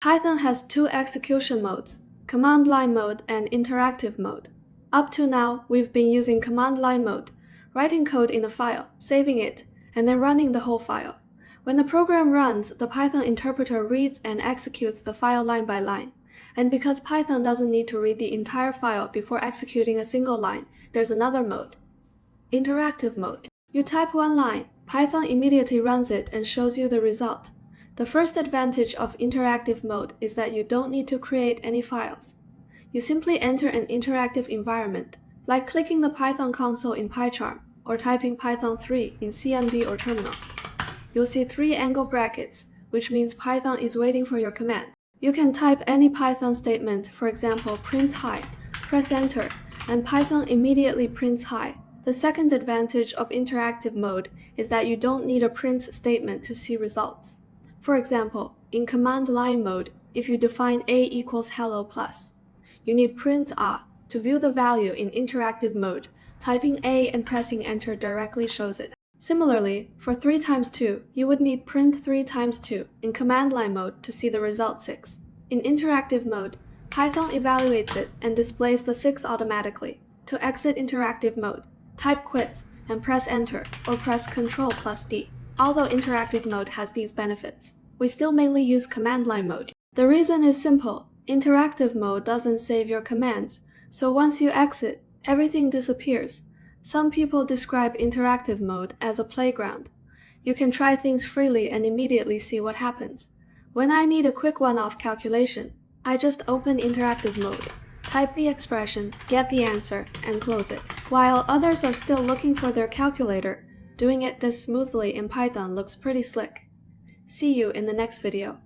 Python has two execution modes, command line mode and interactive mode. Up to now, we've been using command line mode, writing code in a file, saving it, and then running the whole file. When the program runs, the Python interpreter reads and executes the file line by line. And because Python doesn't need to read the entire file before executing a single line, there's another mode, interactive mode. You type one line, Python immediately runs it and shows you the result. The first advantage of interactive mode is that you don't need to create any files. You simply enter an interactive environment, like clicking the Python console in PyCharm or typing Python 3 in CMD or terminal. You'll see 3 angle brackets, which means Python is waiting for your command. You can type any Python statement, for example, print hi, press enter, and Python immediately prints hi. The second advantage of interactive mode is that you don't need a print statement to see results. For example, in command line mode, if you define a equals hello plus, you need print a to view the value. In interactive mode, typing a and pressing enter directly shows it. Similarly, for 3 times 2, you would need print 3 times 2 in command line mode to see the result 6. In interactive mode, Python evaluates it and displays the 6 automatically. To exit interactive mode, type quits and press enter or press Ctrl plus D. Although interactive mode has these benefits, we still mainly use command line mode. The reason is simple. Interactive mode doesn't save your commands, so once you exit, everything disappears. Some people describe interactive mode as a playground. You can try things freely and immediately see what happens. When I need a quick one-off calculation, I just open interactive mode, type the expression, get the answer, and close it. While others are still looking for their calculator, doing it this smoothly in Python looks pretty slick. See you in the next video.